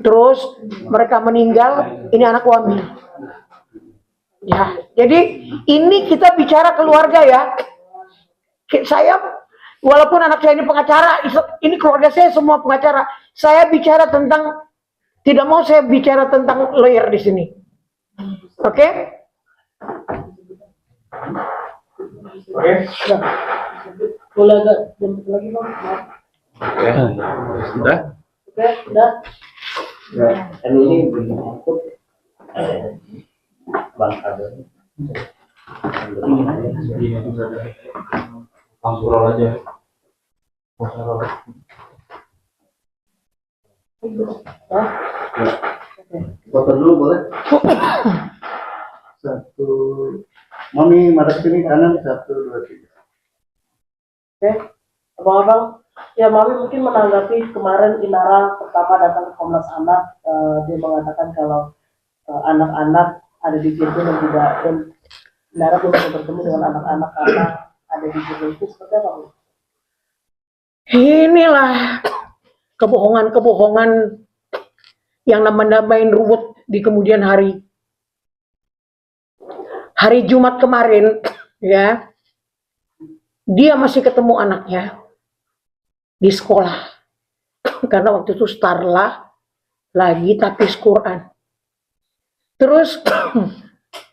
terus mereka meninggal, ini anakku ambil. Ya, jadi ini kita bicara keluarga ya. Saya, walaupun anak saya ini pengacara, ini keluarga saya semua pengacara. Saya bicara tentang, tidak mau saya bicara tentang lawyer di sini. Oke? Oke. Boleh agak jemput lagi bang? Oke. Sudah? Oke, udah. Ya, kan ini untuk bang Kader. Langsung aja. Foto dulu boleh? Satu, mami madep sini kanan, 1, 2, 3. Oke, abang-abang, ya mami mungkin menanggapi kemarin Inara pertama datang ke Komnas Anak, dia mengatakan kalau anak-anak ada di Virgo dan tidak, dan Inara belum bisa bertemu dengan anak-anak karena ada di Virgo, itu seperti apa? Inilah kebohongan-kebohongan yang nambah-nambahin ruwet di kemudian hari. Hari Jumat kemarin, ya, dia masih ketemu anaknya di sekolah. Karena waktu itu Starla lagi tapis Quran. Terus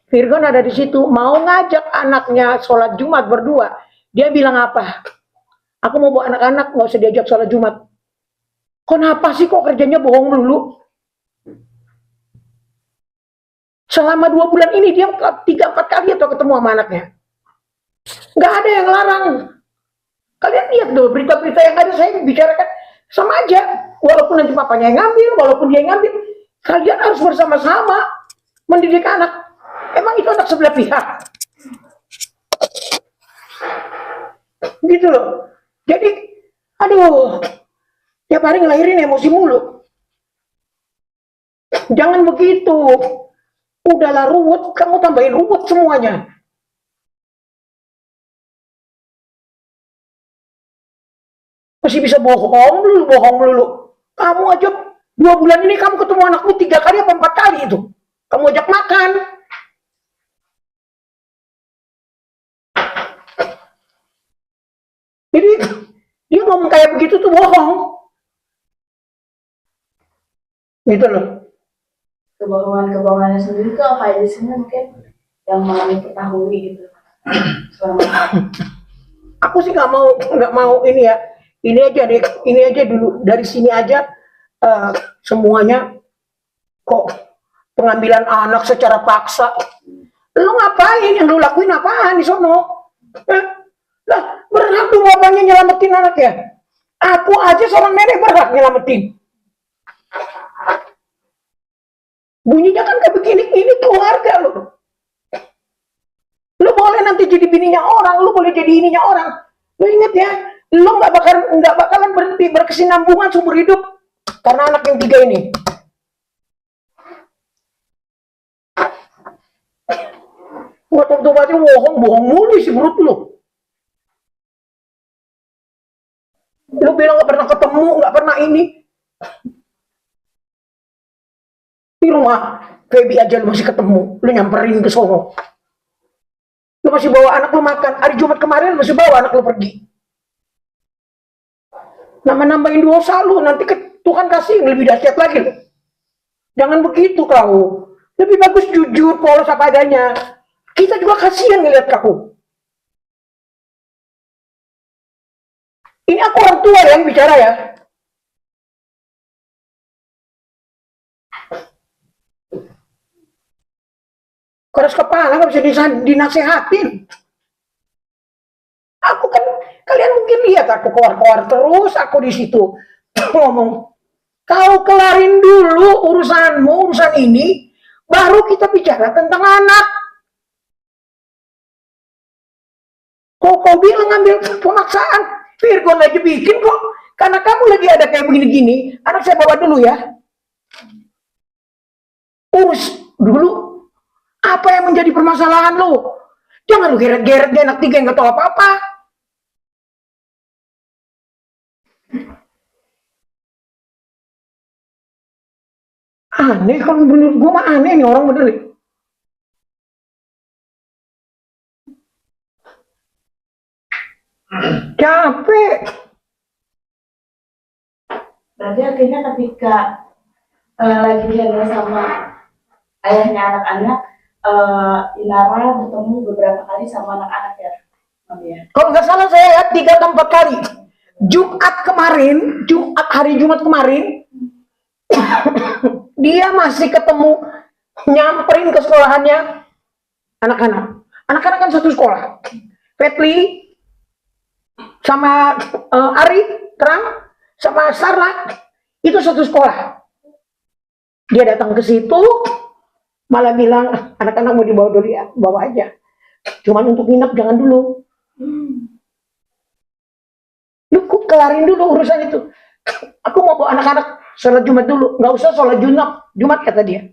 Virgon ada di situ, mau ngajak anaknya sholat Jumat berdua. Dia bilang apa? Aku mau bawa anak-anak, nggak usah diajak sholat Jumat. Kenapa sih kok kerjanya bohong dulu? Selama 2 bulan ini dia 3-4 kali atau ketemu sama anaknya. Nggak ada yang larang. Kalian lihat dulu berita-berita yang ada, saya bicarakan sama aja. Walaupun nanti papanya yang ngambil, walaupun dia yang ngambil, kalian harus bersama-sama mendidik anak. Emang itu anak sebelah pihak. Gitu loh. Jadi, aduh, tiap hari ngelahirin emosi mulu. Jangan begitu. Udahlah ruwet, kamu tambahin ruwet semuanya. Masih bisa bohong dulu. Kamu aja 2 bulan ini kamu ketemu anakmu 3 kali atau 4 kali itu. Kamu ajak makan. Jadi dia ngomong kayak begitu tuh bohong. Gitu loh. Kebohongannya sendiri tuh apa aja sih mungkin yang mami ketahui gitu selama Aku sih nggak mau ini ya. Ini aja dulu dari sini aja semuanya kok pengambilan anak secara paksa. Lu ngapain? Yang lu lakuin apaan di sono? Lah berhak tuh bapaknya nyelamatin anaknya. Aku aja seorang nenek berhak nyelamatin. Bunyinya kan kayak begini, ini keluarga lo. Lu boleh nanti jadi bininya orang, lu boleh jadi ininya orang. Lu inget ya, lu nggak bakalan berhenti berkesinambungan seumur hidup karena anak yang 3 ini. Nggak tentu aja bohong mulu sih menurut lu. Lu bilang nggak pernah ketemu, nggak pernah ini. Di rumah Feby aja lu masih ketemu, lu nyamperin ke sono. Lu masih bawa anak lu makan. Hari Jumat kemarin masih bawa anak lu pergi. Nambahin dosa lu, nanti Tuhan kasih yang lebih dahsyat lagi lu. Jangan begitu kau. Lebih bagus jujur, polos apa adanya. Kita juga kasihan ngeliat kau. Ini aku orang tua yang bicara ya. Keras kepala nggak bisa dinasehatin. Aku kan, kalian mungkin lihat aku keluar terus, aku di situ ngomong, kau kelarin dulu urusan ini, baru kita bicara tentang anak. Kau bilang ngambil pemaksaan, Virgon lagi bikin kok, karena kamu lagi ada kayak begini-gini, anak saya bawa dulu ya. Urus dulu apa yang menjadi permasalahan lo. Jangan lu geret-geret dia anak 3 yang gak tahu apa-apa. Aneh, kalau menurut gue mah aneh nih orang bener nih. Capek. Berarti akhirnya ketika lagi jalan sama ayahnya anak-anak, Inara bertemu beberapa kali sama anak-anak ya, Mami ya. Kalau nggak salah saya 3 atau 4 kali. Hari Jumat kemarin, dia masih ketemu, nyamperin ke sekolahannya anak-anak. Anak-anak kan satu sekolah. Petli sama Ari, Terang, sama Sarla, itu satu sekolah. Dia datang ke situ, malah bilang anak-anak mau dibawa dulu ya, bawa aja. Cuman untuk nginep jangan dulu. Lu kelarin dulu urusan itu. Aku mau bawa anak-anak sholat Jumat dulu, nggak usah sholat Jumat kata dia.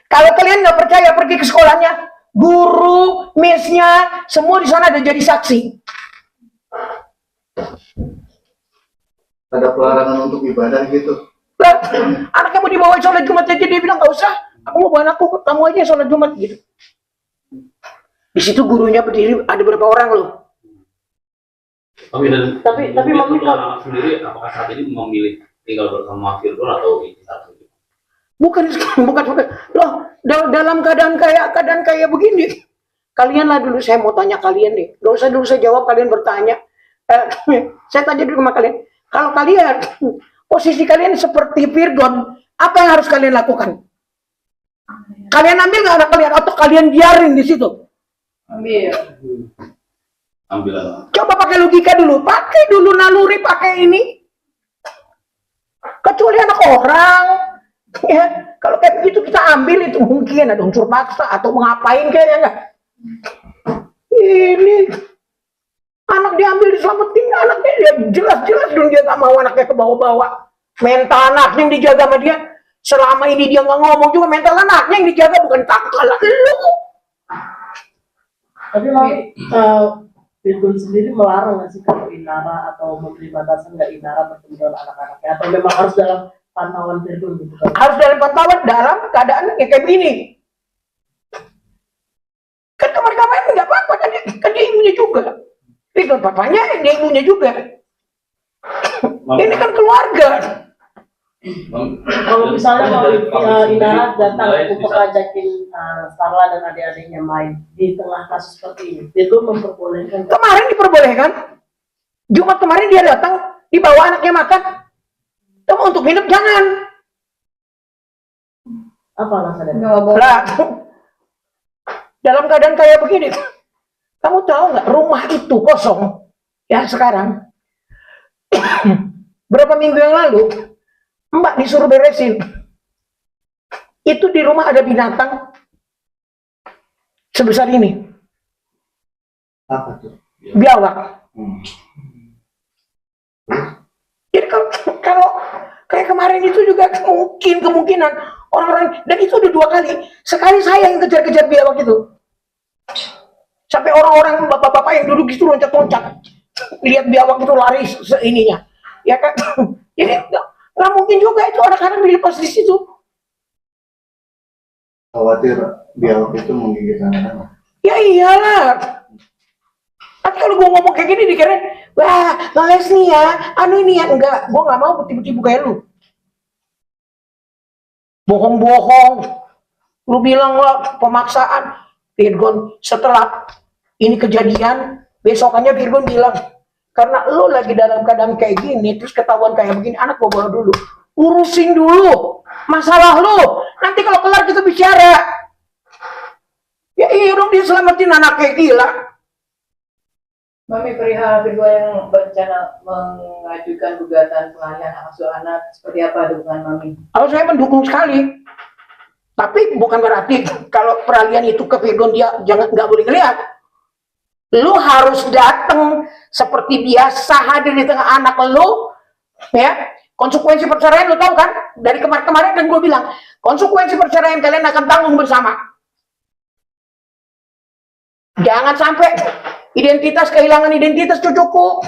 Kalau kalian nggak percaya pergi ke sekolahnya, guru, misnya, semua di sana ada jadi saksi. Ada pelarangan untuk ibadah gitu. Lah, anaknya mau dibawa sholat Jumat aja dia bilang nggak usah. Aku mau bawa anakku, kamu aja sholat Jumat gitu. Di situ gurunya berdiri ada berapa orang loh. Tapi Mami kalau anak sendiri apakah saat ini memilih tinggal bersama Firgon atau ini satu? Bukan loh, dalam keadaan kayak begini. Kalian lah dulu, saya mau tanya kalian nih. Gak usah dulu saya jawab, kalian bertanya. Saya tanya dulu sama kalian. Kalau kalian, posisi kalian seperti Firgon, apa yang harus kalian lakukan? Kalian ambil nggak anak kalian atau kalian biarin di situ? Ambil. Ambil. Coba pakai logika dulu, pakai dulu naluri, pakai ini. Kecuali anak orang, ya. Kalau kayak begitu kita ambil itu mungkin ada unsur paksa atau mengapain kayaknya enggak. Ini anak diambil diselamatin, anaknya dia jelas-jelas dong dia nggak mau anaknya ke bawah-bawah. Mental anaknya yang dijaga sama dia. Selama ini dia nggak ngomong juga, mental anaknya yang dijaga, bukan takut lah lu. Tapi Mami, Firgon sendiri melarang nggak sih kalau Inara atau memberi batasan nggak Inara bertemu dengan anak-anaknya, atau memang harus dalam pantauan Firgon gitu kan? Harus dalam pantauan dalam keadaan kayak begini. Kan kemarin-kemarin nggak apa-apa, kan dia ibunya juga. Firgon papanya, dia ibunya juga. Ini kan keluarga. Kalau misalnya mau Inara datang untuk ngajakin Starla dan adik-adiknya main di tengah kasus seperti ini, Firgon memperbolehkan. Kemarin diperbolehkan. Jumat kemarin dia datang, dibawa anaknya makan. Tapi untuk minum jangan. Apa alasannya? Lah, dalam keadaan kayak begini, kamu tahu nggak rumah itu kosong ya sekarang. Berapa minggu yang lalu, Mbak disuruh beresin. Itu di rumah ada binatang sebesar ini, Apa tuh? biawak. Jadi kalau kayak kemarin itu juga kemungkinan orang-orang, dan itu udah 2 kali. Sekali saya yang kejar-kejar biawak itu. Sampai orang-orang bapak-bapak yang duduk itu loncat-loncat. Lihat biawak itu lari seininya. Ya kan? Jadi nggak mungkin juga itu anak-anak dilepas di situ. Khawatir biawak itu menggigit anak-anak. Ya iyalah. Tapi kalau gue ngomong kayak gini dikira, wah ngeles nih ya, ini ya. Enggak, gue nggak mau tiba-tiba kayak lu. Bohong-bohong. Lu bilang lah pemaksaan. Firgon setelah ini kejadian, besokannya Firgon bilang, karena lu lagi dalam keadaan kayak gini, terus ketahuan kayak begini, anak gue bawa dulu. Urusin dulu masalah lu. Nanti kalau kelar kita bicara. Ya iya dong, dia selamatin anak kayak gila. Mami, perihal Firgon yang berencana mengajukan gugatan pengalihan hak asuh anak, seperti apa dukungan Mami? Kalau saya mendukung sekali. Tapi bukan berarti kalau peralihan itu ke Firgon dia nggak boleh ngeliat. Lu harus datang seperti biasa hadir di tengah anak lu, ya. Konsekuensi perceraian lu tahu kan? Dari kemarin-kemarin kan gue bilang, konsekuensi perceraian kalian akan tanggung bersama. Jangan sampai kehilangan identitas cucuku,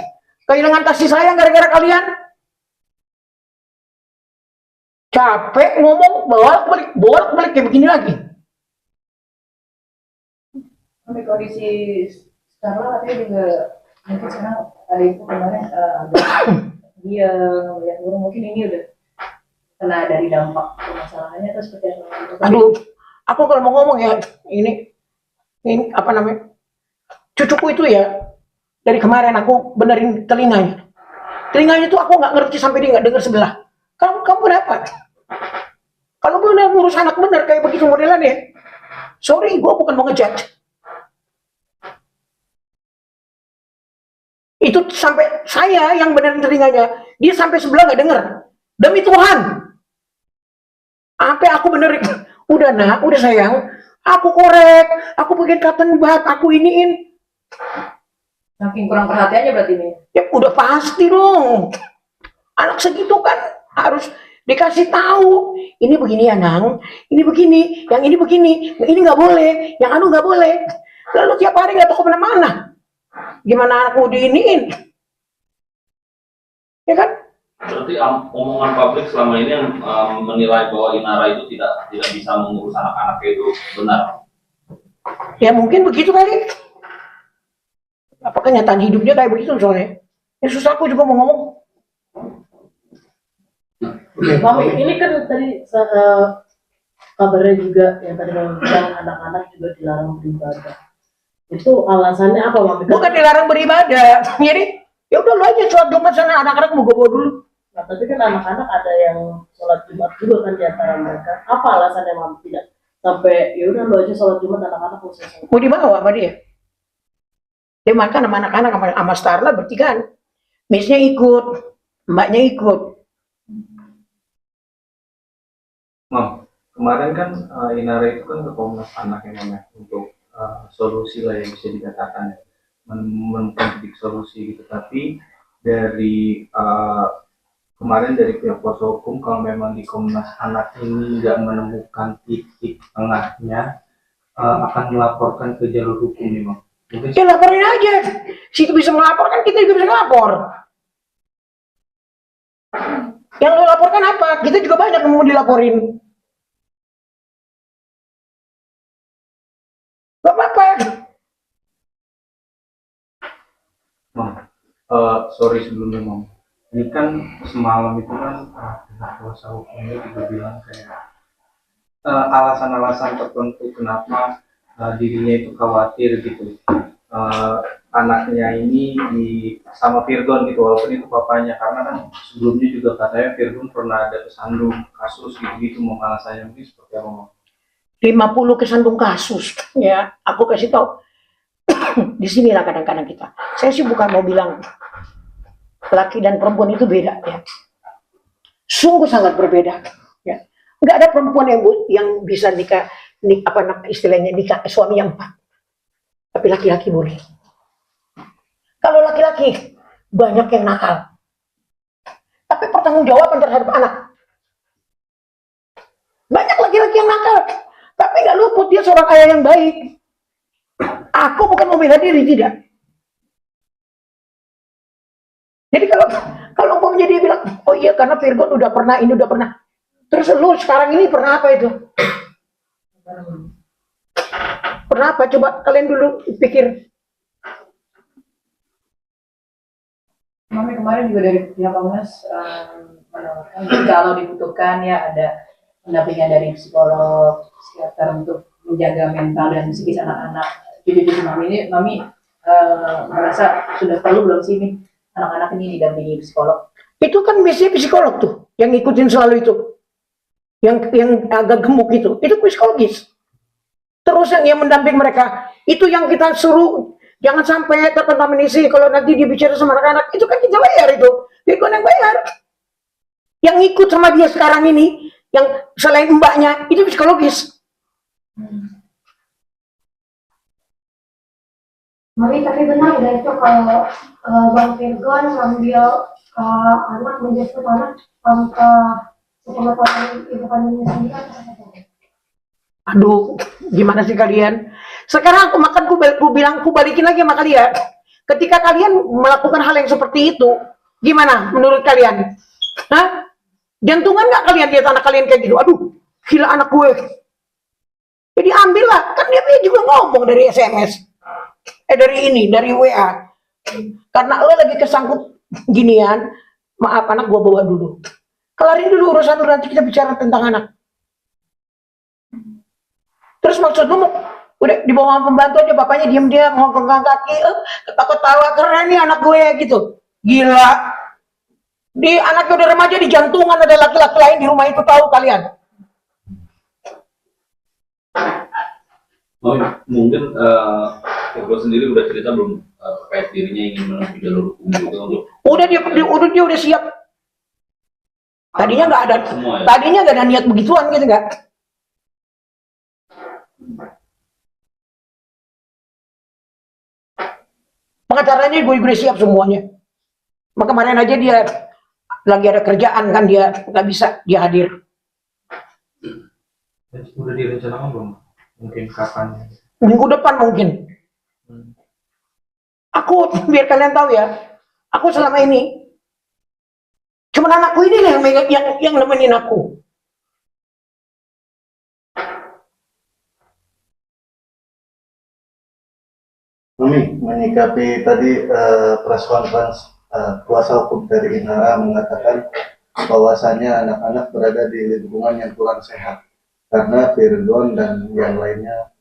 kehilangan kasih sayang gara-gara kalian. Capek ngomong bolak-balik kayak begini lagi. Sampai kondisi Starla katanya juga mungkin sekarang ada itu kemarin agak dia melihat burung, mungkin ini udah kena dari dampak permasalahannya atau seperti apa? Aduh, aku kalau mau ngomong ya, ini apa namanya? Cucuku itu ya, dari kemarin aku benerin telinganya. Telinganya tuh aku nggak ngerti sampai dia nggak dengar sebelah. Kamu kenapa? Kalau gue udah ngurus anak bener kayak begitu modelan ya, sorry, gue bukan mau ngejudge. Itu sampai saya yang benerin telinganya, dia sampai sebelah nggak denger. Demi Tuhan, sampai aku benerin. Udah nak, udah sayang, aku korek, aku bikin cotton bud, aku iniin. Saking kurang perhatiannya berarti ini. Ya udah pasti dong. Anak segitu kan harus dikasih tahu. Ini begini ya Nang, ini begini, yang ini begini, yang ini nggak boleh, yang anu nggak boleh. Lalu tiap hari nggak tahu kemana-mana. Gimana anakmu diiniin? Ya kan? Berarti omongan publik selama ini yang menilai bahwa Inara itu tidak bisa mengurus anak-anaknya itu benar. Ya mungkin begitu kali. Apa kenyataan hidupnya kayak begitu soalnya. Ya susah aku juga mau ngomong. Mami, ini kan tadi kabarnya juga yang tadi Mami bilang anak-anak juga dilarang beribadah. Itu alasannya apa, Mami? Bukan dilarang beribadah. Jadi ya udah lo aja sholat Jumat sana, anak-anak mau gue bawa dulu. Nah, tapi kan anak-anak ada yang sholat Jumat juga kan di antara mereka. Apa alasannya Mami tidak sampai ya udah lo aja sholat Jumat, anak-anak mau sholat? Mau dibawa sama dia. Dia makan sama anak-anak sama Starla bertigaan. Miss-nya ikut, mbaknya ikut. Mam, kemarin kan Inara itu kan ke Komnas Anak yang namanya untuk solusi lah yang bisa dikatakan ya, menemukan titik solusi gitu. Tapi dari kemarin dari pihak kuasa hukum kalau memang di Komnas Anak ini nggak menemukan titik tengahnya akan melaporkan ke jalur hukum nih Mam. Mungkin Ya laporin aja. Situ bisa melaporkan, kita juga bisa ngelapor. Yang lo laporkan apa? Kita juga banyak yang mau dilaporin. Gak apa-apa. Mam, sorry sebelumnya Mam. Ini kan semalam itu kan pihak kuasa hukumnya juga bilang kayak alasan-alasan tertentu kenapa dirinya itu khawatir gitu. Anaknya ini sama Virgon gitu, walaupun itu papanya, karena kan sebelumnya juga katanya Virgon pernah ada kesandung kasus gitu-gitu. Mau alasannya mungkin seperti apa Mam? 50 kesandung kasus. Ya, aku kasih tahu. Di sinilah kadang-kadang kita. Saya sih bukan mau bilang laki dan perempuan itu beda ya. Sungguh sangat berbeda ya. Nggak ada perempuan yang bisa nikah apa istilahnya nikah suami yang 4. Tapi laki-laki boleh. Kalau laki-laki banyak yang nakal. Tapi pertanggungjawaban terhadap anak. Banyak laki-laki yang nakal. Tapi nggak luput dia seorang ayah yang baik. Aku bukan membela diri, tidak. Jadi kalau mau jadi bilang, oh iya karena Virgon udah pernah, ini udah pernah. Terus lu sekarang ini pernah apa itu? Pernah apa? Coba kalian dulu pikir. Mami kemarin juga dari pihak Komnas menawarkan kalau dibutuhkan ya ada pendampingan dari psikolog, psikiater untuk menjaga mental dan psikis anak-anak. Jadi Mami merasa sudah perlu belum sih nih anak-anak ini didampingi psikolog? Itu kan biasanya psikolog tuh yang ngikutin selalu itu. Yang agak gemuk itu psikologis. Terus yang mendamping mereka, itu yang kita suruh jangan sampai terkontaminasi. Kalau nanti dia bicara sama anak-anak, itu kan kita bayar itu. Virgon yang bayar. Yang ikut sama dia sekarang ini, yang selain mbaknya, itu psikologis. Mami, tapi benar nggak itu kalau Bang Virgon ngambil anak menjemput anak tanpa sepengetahuan ibu kandungnya sendiri? Aduh, gimana sih kalian? Sekarang aku makan, ku balikin lagi sama kalian. Ketika kalian melakukan hal yang seperti itu, gimana menurut kalian? Hah? Jantungan nggak kalian lihat anak kalian kayak gitu? Aduh, gila anak gue. Jadi ambil lah, kan dia juga ngomong dari SMS. Dari WA. Karena lo lagi kesangkut ginian, maaf anak gue bawa dulu. Kelarin dulu urusan lu, nanti kita bicara tentang anak. Terus maksud lu udah dibawa sama pembantu aja, bapaknya diam-diam ngongkong kaki, ketawa-ketawa keren nih anak gue gitu. Gila. Di anaknya udah remaja, di jantungan ada laki-laki lain di rumah itu, tahu kalian? Mungkin Ego sendiri udah cerita belum terkait dirinya ingin menempuh jalur hukum juga untuk Dia udah siap. Tadinya nggak ada, semua ya? tadinya nggak ada niat begituan gitu nggak. Pengacaranya gue udah siap semuanya. Maka kemarin aja dia lagi ada kerjaan kan, dia nggak bisa dia hadir. Udah direncanakan belum? Mungkin kapan? Minggu depan mungkin. Aku biar kalian tahu ya, aku selama ini cuma anakku ini yang nemenin aku. Mami, menyikapi tadi press conference kuasa hukum dari Inara mengatakan bahwasanya anak-anak berada di lingkungan yang kurang sehat karena Virgon dan yang lainnya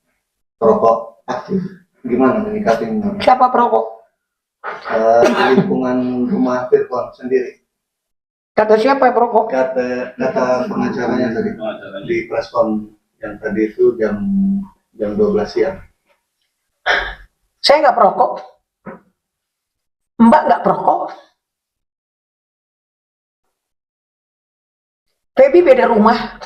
perokok aktif. Gimana menyikapinya? Siapa perokok? Lingkungan rumah Virgon sendiri. Kata siapa yang perokok? Kata pengacaranya tadi di press conference yang tadi itu jam 12 siang. Saya nggak perokok. Mbak nggak perokok. Feby beda rumah.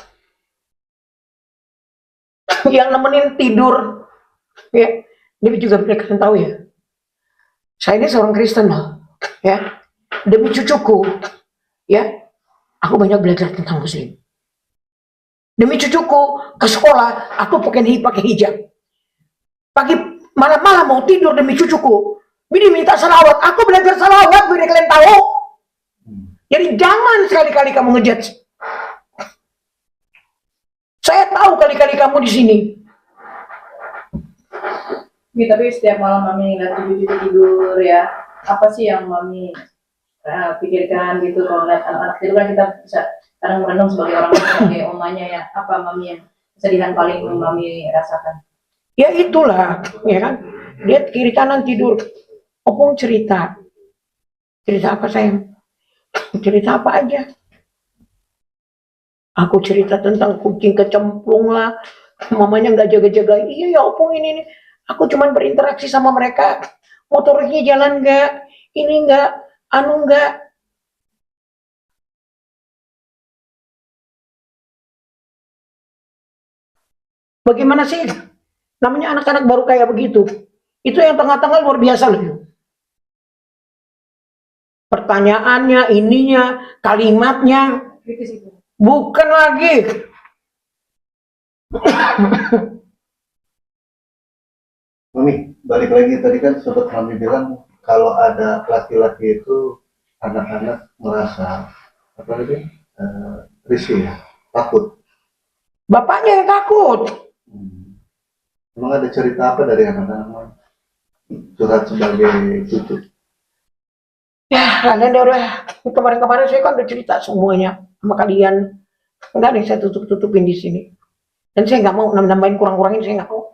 Yang nemenin tidur. Ya, dia juga biar kalian tahu ya. Saya ini seorang Kristen loh. Ya, demi cucuku. Ya, aku banyak belajar tentang Muslim. Demi cucuku ke sekolah, aku pakai hijab. Pagi malam-malam mau tidur demi cucuku. Bini minta salawat, aku belajar salawat biar kalian tahu. Jadi jangan sekali-kali kamu ngejudge. Saya tahu kali-kali kamu di sini. Ya, tapi setiap malam mami ngeliat cucu tidur ya, apa sih yang mami pikirkan gitu kalau ngeliat anak-anak tidur kan kita bisa kadang merenung sebagai orang tua, sebagai omanya ya, apa mami yang kesedihan paling mami rasakan? Ya itulah, ya kan? Dia kiri kanan tidur. Opung cerita. Cerita apa sayang? Cerita apa aja? Aku cerita tentang kucing kecemplung lah. Mamanya nggak jaga-jaga. Iya ya Opung ini. Aku cuman berinteraksi sama mereka. Motornya jalan nggak? Ini nggak? Anu nggak? Bagaimana sih? Namanya anak-anak baru kayak begitu. Itu yang tengah-tengah luar biasa loh. Pertanyaannya, ininya, kalimatnya. Bukan lagi. Mami, balik lagi tadi kan sempat Mami bilang kalau ada laki-laki itu anak-anak merasa apa lagi risih ya, takut. Bapaknya yang takut. Emang ada cerita apa dari anak-anak curhat sebagai cucu? Ya, kalian udah kemarin-kemarin saya kan udah cerita semuanya sama kalian. Enggak ada yang saya tutup-tutupin di sini. Dan saya nggak mau nambahin kurang-kurangin, saya nggak mau.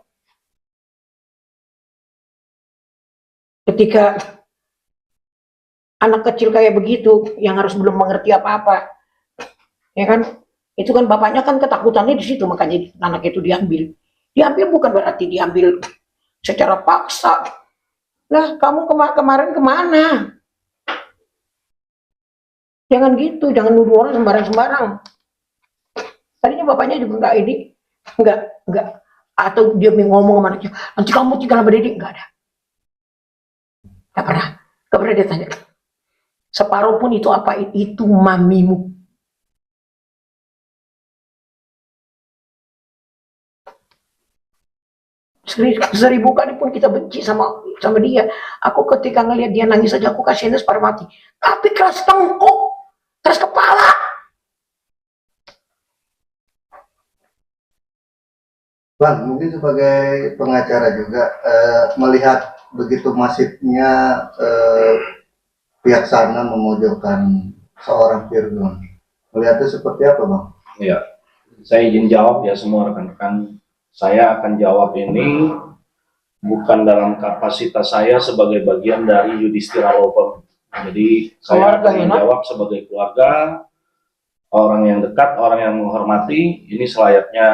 Ketika anak kecil kayak begitu, yang harus belum mengerti apa-apa, ya kan? Itu kan bapaknya kan ketakutannya di situ, makanya anak itu diambil. Diambil bukan berarti diambil secara paksa. Lah, kamu kemarin kemana? Jangan gitu, jangan nuduh orang sembarang-sembarang. Tadinya bapaknya juga enggak. Atau dia ngomong sama anaknya, nanti kamu tinggal sama Dedek, enggak ada. Enggak pernah dia tanya. Separuh pun itu apa? Itu mamimu. Seribu kali pun kita benci sama dia. Aku ketika ngelihat dia nangis saja aku kasihannya separuh mati. Tapi keras tengkuk, keras kepala. Bang, mungkin sebagai pengacara juga melihat begitu masifnya pihak sana memojokkan seorang Virgon. Melihatnya seperti apa, Bang? Ya, saya izin jawab ya semua rekan-rekan. Saya akan jawab ini bukan dalam kapasitas saya sebagai bagian dari Yudhistira Law Firm. Jadi saya Keluarga, akan ya, Nak? menjawab sebagai keluarga, orang yang dekat, orang yang menghormati. Ini selayaknya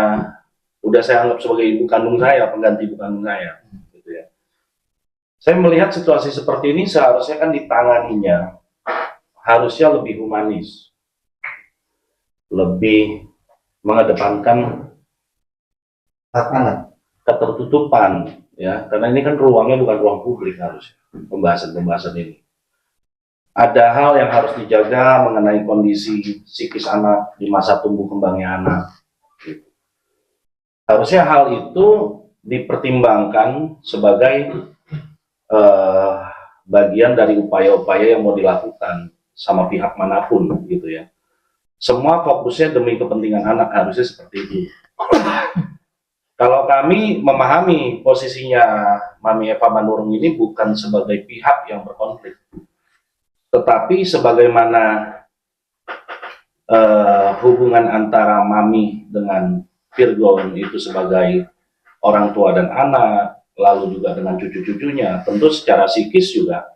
udah saya anggap sebagai ibu kandung saya, pengganti ibu kandung saya. Gitu ya. Saya melihat situasi seperti ini seharusnya kan ditanganinya harusnya lebih humanis, lebih mengedepankan Hak anak. ketertutupan, ya, karena ini kan ruangnya bukan ruang publik harusnya pembahasan-pembahasan ini. Ada hal yang harus dijaga mengenai kondisi psikis anak di masa tumbuh kembangnya anak. Gitu. Harusnya hal itu dipertimbangkan sebagai bagian dari upaya-upaya yang mau dilakukan sama pihak manapun, gitu ya. Semua fokusnya demi kepentingan anak, harusnya seperti itu. Kalau kami memahami posisinya Mami Eva Manurung ini bukan sebagai pihak yang berkonflik, tetapi sebagaimana hubungan antara Mami dengan Virgon itu sebagai orang tua dan anak, lalu juga dengan cucu-cucunya, tentu secara psikis juga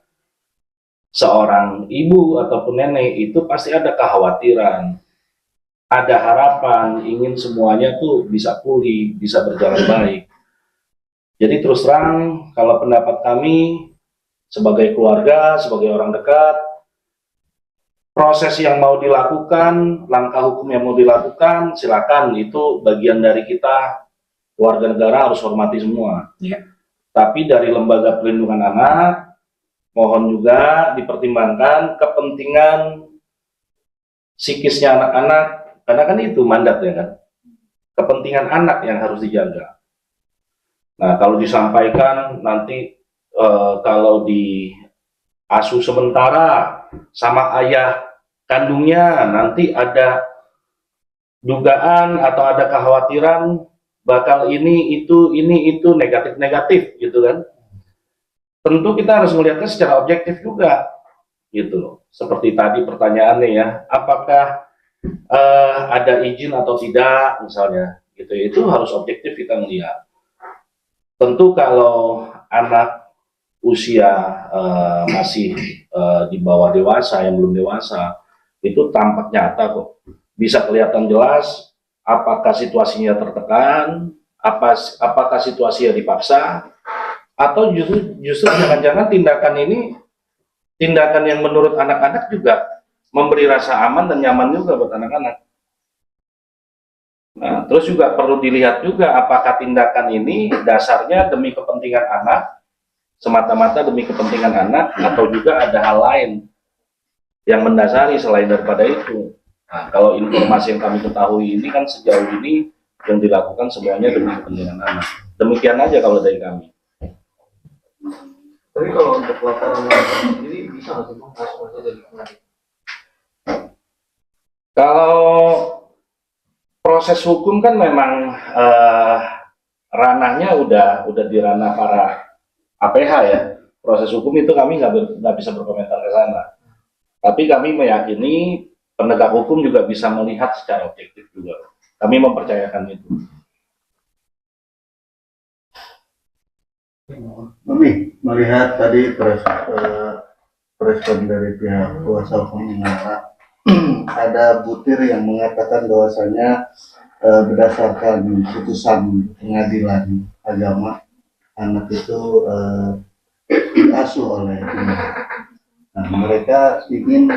seorang ibu ataupun nenek itu pasti ada kekhawatiran, ada harapan, ingin semuanya tuh bisa pulih, bisa berjalan baik. Jadi terus terang, kalau pendapat kami sebagai keluarga, sebagai orang dekat, proses yang mau dilakukan, langkah hukum yang mau dilakukan, silakan, itu bagian dari kita, warga negara harus hormati semua. Iya. Tapi dari lembaga perlindungan anak, mohon juga dipertimbangkan kepentingan psikisnya anak-anak, karena kan itu mandat ya kan, kepentingan anak yang harus dijaga. Nah, kalau disampaikan nanti kalau di asuh sementara sama ayah kandungnya, nanti ada dugaan atau ada kekhawatiran bakal ini itu negatif gitu kan. Tentu kita harus melihatnya secara objektif juga, gitu loh. Seperti tadi pertanyaannya ya, apakah ada izin atau tidak misalnya, gitu. Itu harus objektif kita melihat. Tentu kalau anak usia masih di bawah dewasa, yang belum dewasa, itu tampak nyata kok. Bisa kelihatan jelas apakah situasinya tertekan, apakah situasinya dipaksa, atau justru jangan-jangan tindakan ini tindakan yang menurut anak-anak juga memberi rasa aman dan nyaman juga buat anak-anak. Nah, terus juga perlu dilihat juga apakah tindakan ini dasarnya demi kepentingan anak, semata-mata demi kepentingan anak, atau juga ada hal lain yang mendasari selain daripada itu. Nah, kalau informasi yang kami ketahui ini kan sejauh ini yang dilakukan semuanya demi kepentingan anak. Demikian aja kalau dari kami. Tapi kalau untuk laporan sendiri bisa nggak sih Bang hasilnya dari kemarin? Kalau proses hukum kan memang ranahnya udah di ranah para APH ya. Proses hukum itu kami nggak bisa berkomentar ke sana. Tapi kami meyakini penegak hukum juga bisa melihat secara objektif juga. Kami mempercayakan itu. Mami, melihat tadi respon dari pihak kuasa hukum Inara, ada butir yang mengatakan bahwasanya berdasarkan putusan pengadilan agama, anak itu diasuh oleh Inara. Nah, mereka ingin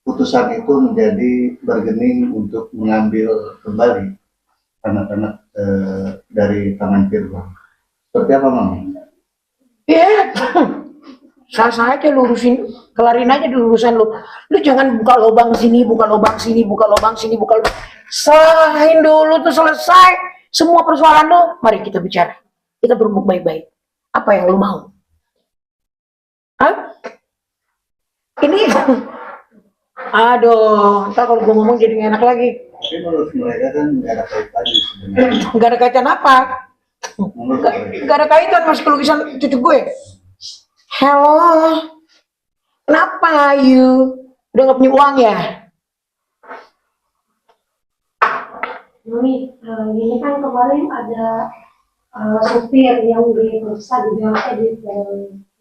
putusan itu menjadi bergening untuk mengambil kembali anak-anak dari tangan Virgon. Seperti apa, Mami? Iya, sah-sah aja lurusin, kelarin aja dulu urusan lu. Lu jangan buka lubang sini, buka lubang sini, buka lubang sini, buka lubang. Salahin dulu tuh selesai. Semua persoalan lu, mari kita bicara. Kita berembuk baik-baik. Apa yang lu mau? Hah? Ini, aduh, ntar kalau gue ngomong jadi gak enak lagi. Tapi menurut mereka kan nggak ada kaitannya sebenarnya. Nggak ada kaitan apa? Menurut Nggak mereka. nggak ada kaitan mas lukisan cucu gue. Hello, kenapa you udah nggak punya uang ya? Mami, ini kan kemarin ada supir yang diperiksa di BLT di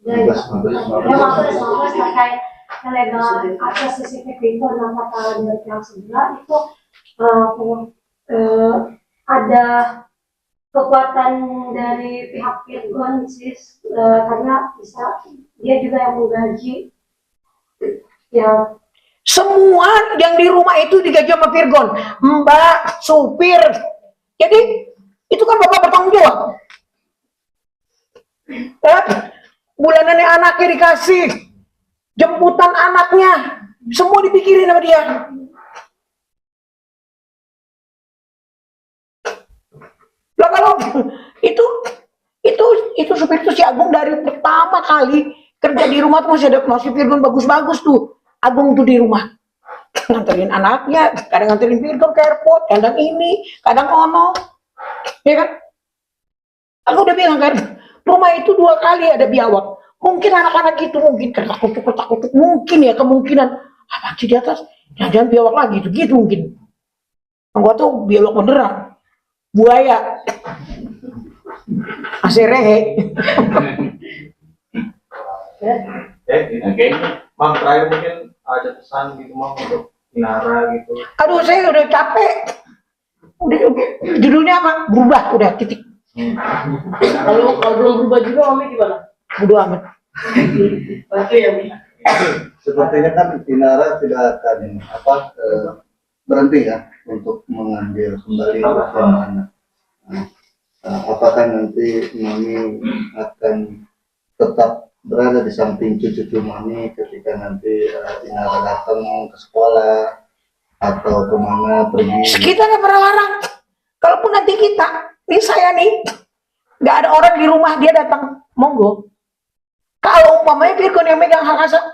Mabes terkait illegal akses CCTV itu. Nah, kata dari pihak sebelah itu ada kekuatan dari pihak Virgon sis, karena bisa dia juga yang menggaji yang Semua yang di rumah itu digaji sama Virgon, mbak, supir. Jadi itu kan bapak bertanggung jawab. Bulanannya anaknya dikasih, jemputan anaknya, semua dipikirin sama dia. Lah kalau itu supir itu si Agung dari pertama kali kerja di rumah tuh masih Virgon bagus-bagus tuh. Agung tuh di rumah nganterin anaknya, kadang nganterin Virgon ke airport, kadang ini, kadang ono, ya kan? Aku udah bilang kan, rumah itu 2 kali ada biawak. Mungkin anak-anak itu mungkin takut, mungkin ya kemungkinan apa sih di atas, jangan biawak lagi itu gitu mungkin. Gua tuh biawak beneran, buaya, aserehe. Oke. Mam, terakhir mungkin ada pesan gitu Mam untuk Inara gitu. Aduh saya udah capek. Udah judulnya apa? Berubah udah titik. Kalau belum berubah juga Mami gimana? Bodo amat. Bantu ya Mi. Sepertinya kan Inara tidak akan berhenti ya untuk mengambil kembali uang anak. Apakah nanti Mami akan tetap berada di samping cucu-cucu Mami ketika nanti Inara datang ke sekolah atau kemana pergi? Kita nggak pernah larang. Kalaupun nanti saya nih, nggak ada orang di rumah dia datang, monggo. Kalau umpamanya Virgon yang megang hak asuh,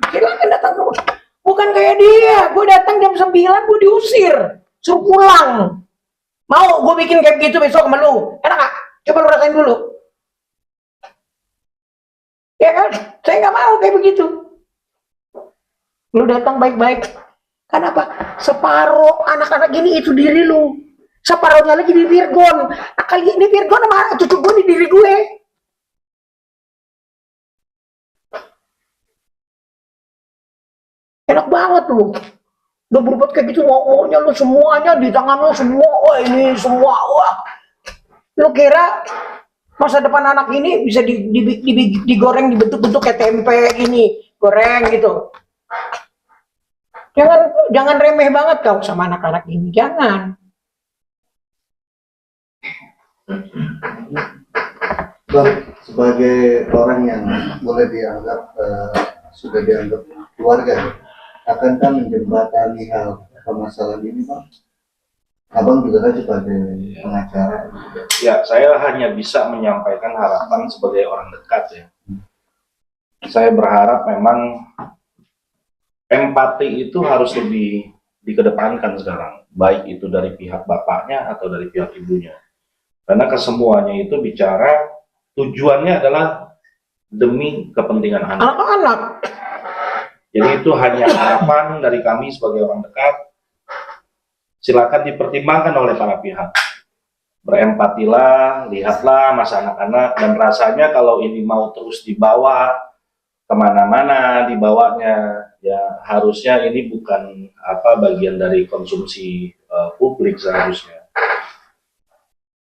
silakan datang ke rumah. Bukan kayak dia, gue datang jam 9, gue diusir, suruh pulang. Mau gue bikin kayak gitu besok sama lu? Enak gak? Coba lu rasain dulu. Ya kan? Saya nggak mau kayak begitu. Lu datang baik-baik. Kenapa? Separuh anak-anak gini itu diri lu. Separuhnya lagi di Virgon. Nah, kali ini Virgon sama cucu gue di diri gue. Enak banget lu. Udah berbuat kayak gitu, maunya lu semuanya di tangan lu semua. Wah ini semua. Wah. Lu kira masa depan anak ini bisa digoreng, dibentuk-bentuk kayak tempe gini, goreng gitu. Jangan remeh banget kau sama anak-anak ini, jangan. Bang, sebagai orang yang boleh dianggap sudah dianggap keluarga, akankah menjembatani hal permasalahan ini, Bang? Abang juga kan sebagai pengacara. Ya, saya hanya bisa menyampaikan harapan sebagai orang dekat ya. Saya berharap memang empati itu harus lebih dikedepankan sekarang, baik itu dari pihak bapaknya atau dari pihak ibunya. Karena kesemuanya itu bicara tujuannya adalah demi kepentingan anak. Anak-anak. Jadi itu hanya harapan dari kami sebagai orang dekat. Silakan dipertimbangkan oleh para pihak. Berempatilah, lihatlah masa anak-anak, dan rasanya kalau ini mau terus dibawa kemana-mana, dibawanya, ya harusnya ini bukan bagian dari konsumsi publik seharusnya.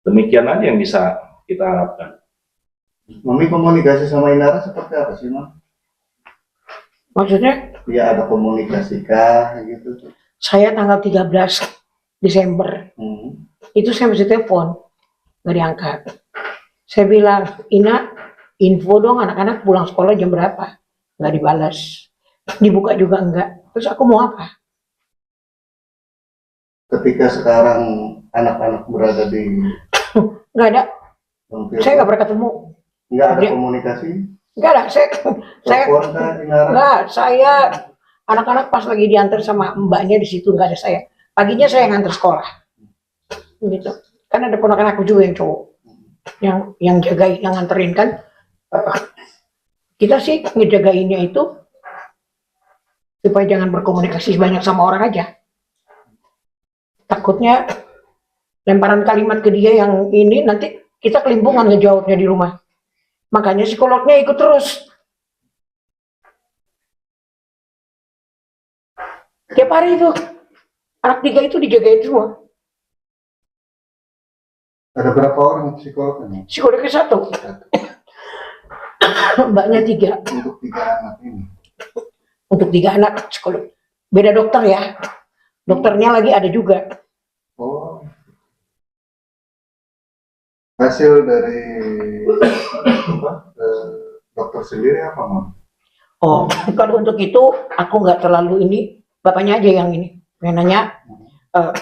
Demikian aja yang bisa kita harapkan. Mami komunikasi sama Inara seperti apa sih, Mam? Maksudnya? Ya ada komunikasi kah gitu? Saya tanggal 13 Desember, itu saya masih telepon, nggak diangkat. Saya bilang, Ina, info dong anak-anak pulang sekolah jam berapa? Nggak dibalas. Dibuka juga enggak. Terus aku mau apa? Ketika sekarang anak-anak berada di... Nggak ada. Saya nggak pernah ketemu. Nggak ada komunikasi? Nggak ada. Saya Telepon kah, Inara? nggak. Saya Anak-anak pas lagi diantar sama mbaknya di situ nggak ada saya. Paginya saya ngantar sekolah. Gitu. Kan ada ponakan aku juga yang cowok. Yang jagain, yang nganterin kan. Kita sih ngejagainnya itu supaya jangan berkomunikasi banyak sama orang aja. Takutnya lemparan kalimat ke dia yang ini nanti kita kelimpungan ngejawabnya di rumah. Makanya psikolognya ikut terus. Tiap hari itu anak 3 itu dijagain semua. Ada berapa orang psikolognya? Psikolognya 1. Mbaknya 3. Untuk 3 anak ini. Untuk 3 anak psikolog. Beda dokter ya. Dokternya lagi ada juga. Oh. Hasil dari dokter sendiri apa, Mam? Oh, kalau untuk itu aku nggak terlalu ini. Bapaknya aja yang ini. Yang nanya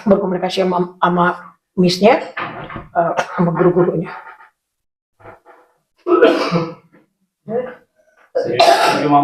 berkomunikasi sama miss-nya, sama guru-gurunya. Setuju, Mam.